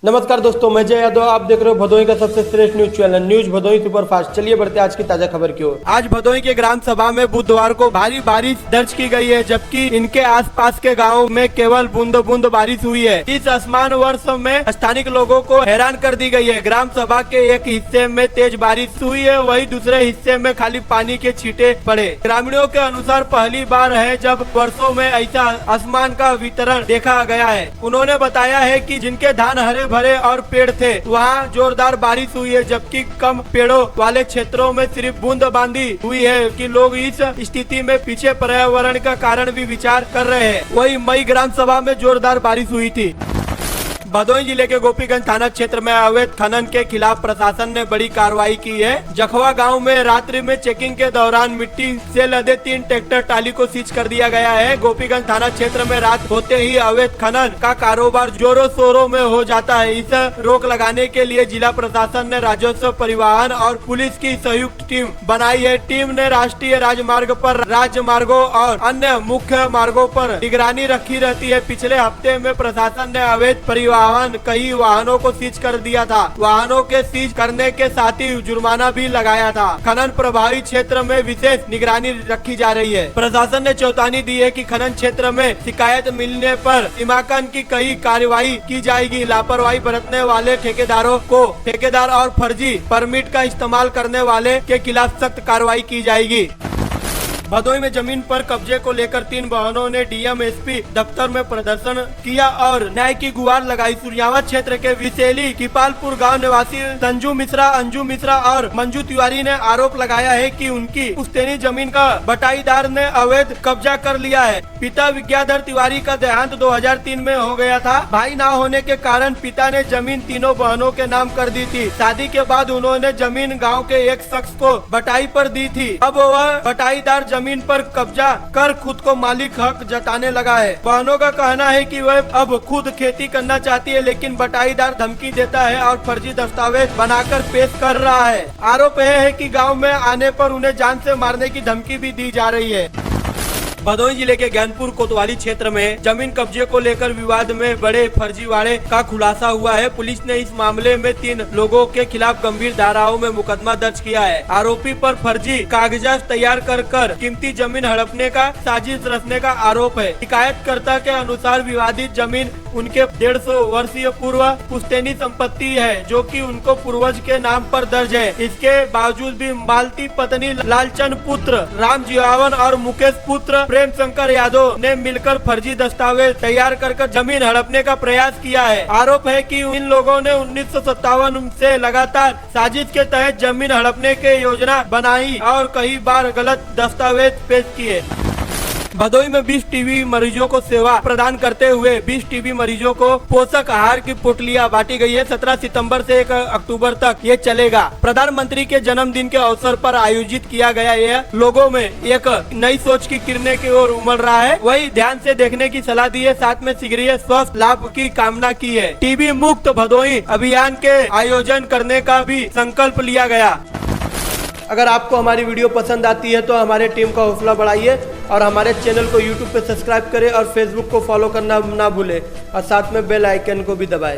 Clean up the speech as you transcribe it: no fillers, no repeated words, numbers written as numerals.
नमस्कार दोस्तों, मैं जय यादव। आप देख रहे हो भदोही का सबसे श्रेष्ठ news channel news Bhadohi superfast. चलिए बढ़ते आज की ताजा खबर की ओर। आज भदोही के ग्राम सभा में बुधवार को भारी बारिश दर्ज की गई है, जबकि इनके आसपास के गांवों में केवल बूंद बूंद बारिश हुई है। इस असमान वर्ष में स्थानिक लोगों को हैरान कर दी गई है। ग्राम सभा के एक हिस्से में तेज बारिश हुई है, वही दूसरे हिस्से में खाली पानी के छींटे पड़े। ग्रामीणों के अनुसार पहली बार है जब वर्षों में ऐसा आसमान का वितरण देखा गया है। उन्होंने बताया है कि जिनके धान हरे भरे और पेड़ थे वहाँ जोरदार बारिश हुई है, जबकि कम पेड़ों वाले क्षेत्रों में सिर्फ बूंदाबांदी हुई है कि लोग इस स्थिति में पीछे पर्यावरण का कारण भी विचार कर रहे हैं। वही मई ग्राम सभा में जोरदार बारिश हुई थी। भदोही जिले के गोपीगंज थाना क्षेत्र में अवैध खनन के खिलाफ प्रशासन ने बड़ी कार्रवाई की है। जखवा गांव में रात्रि में चेकिंग के दौरान मिट्टी से लदे 3 ट्रैक्टर ट्राली को सीज कर दिया गया है। गोपीगंज थाना क्षेत्र में रात होते ही अवैध खनन का कारोबार जोरों शोरों में हो जाता है। इस रोक लगाने के लिए जिला प्रशासन ने राजस्व, परिवहन और पुलिस की संयुक्त टीम बनाई है। टीम ने राष्ट्रीय राजमार्ग पर, राज्य मार्गों और अन्य मुख्य मार्गों पर निगरानी रखी रहती है। पिछले हफ्ते में प्रशासन ने अवैध परिवहन कई वाहनों को सीज कर दिया था। वाहनों के सीज करने के साथ ही जुर्माना भी लगाया था। खनन प्रभावित क्षेत्र में विशेष निगरानी रखी जा रही है। प्रशासन ने चेतावनी दी है कि खनन क्षेत्र में शिकायत मिलने पर सीमांकन की कई कार्रवाई की जाएगी। लापरवाही बरतने वाले ठेकेदारों को, ठेकेदार और फर्जी परमिट का इस्तेमाल करने वाले के खिलाफ सख्त कार्रवाई की जाएगी। भदोही में जमीन पर कब्जे को लेकर 3 वाहनों ने डीएम एसपी दफ्तर में प्रदर्शन किया और न्याय की गुहार लगाई। सूर्यावत क्षेत्र के विसेली किपालपुर गांव निवासी संजू मिश्रा, अंजू मिश्रा और मंजू तिवारी ने आरोप लगाया है कि उनकी पुश्तैनी जमीन का बटाईदार ने अवैध कब्जा कर लिया है। पिता विद्याधर तिवारी का देहांत 2003 में हो गया था। भाई न होने के कारण पिता ने जमीन तीनों बहनों के नाम कर दी थी। शादी के बाद उन्होंने जमीन गाँव के एक शख्स को बटाई पर दी थी। अब वह बटाईदार जमीन पर कब्जा कर खुद को मालिक हक जताने लगा है। बहनों का कहना है कि वह अब खुद खेती करना चाहती है, लेकिन बटाईदार धमकी देता है और फर्जी दस्तावेज बनाकर पेश कर रहा है। आरोप है कि गांव में आने पर उन्हें जान से मारने की धमकी भी दी जा रही है। भदोही जिले के ज्ञानपुर कोतवाली क्षेत्र में जमीन कब्जे को लेकर विवाद में बड़े फर्जीवाड़े का खुलासा हुआ है। पुलिस ने इस मामले में 3 लोगों के खिलाफ गंभीर धाराओं में मुकदमा दर्ज किया है। आरोपी पर फर्जी कागजात तैयार कर कीमती जमीन हड़पने का साजिश रचने का आरोप है। शिकायतकर्ता के अनुसार विवादित जमीन उनके 150 वर्षीय पूर्व पुश्तैनी संपत्ति है, जो कि उनको पूर्वज के नाम पर दर्ज है। इसके बावजूद भी मालती पत्नी लालचंद पुत्र राम जीवावन और मुकेश पुत्र प्रेम शंकर यादव ने मिलकर फर्जी दस्तावेज तैयार कर जमीन हड़पने का प्रयास किया है। आरोप है कि इन लोगों ने 1957 से लगातार साजिश के तहत जमीन हड़पने की योजना बनाई और कई बार गलत दस्तावेज पेश किए। भदोही में 20 टीबी मरीजों को सेवा प्रदान करते हुए 20 टीबी मरीजों को पोषक आहार की पोटलियां बांटी गई है। 17 सितंबर से 1 अक्टूबर तक ये चलेगा। प्रधानमंत्री के जन्मदिन के अवसर पर आयोजित किया गया यह लोगों में एक नई सोच की किरणें की ओर उमड़ रहा है। वही ध्यान से देखने की सलाह दी है, साथ में शीघ्र स्वास्थ्य लाभ की कामना की है। टीबी मुक्त भदोही अभियान के आयोजन करने का भी संकल्प लिया गया। अगर आपको हमारी वीडियो पसंद आती है तो हमारे टीम का हौसला बढ़ाइए और हमारे चैनल को यूट्यूब पे सब्सक्राइब करें और फेसबुक को फॉलो करना ना भूलें और साथ में बेल आइकन को भी दबाएं।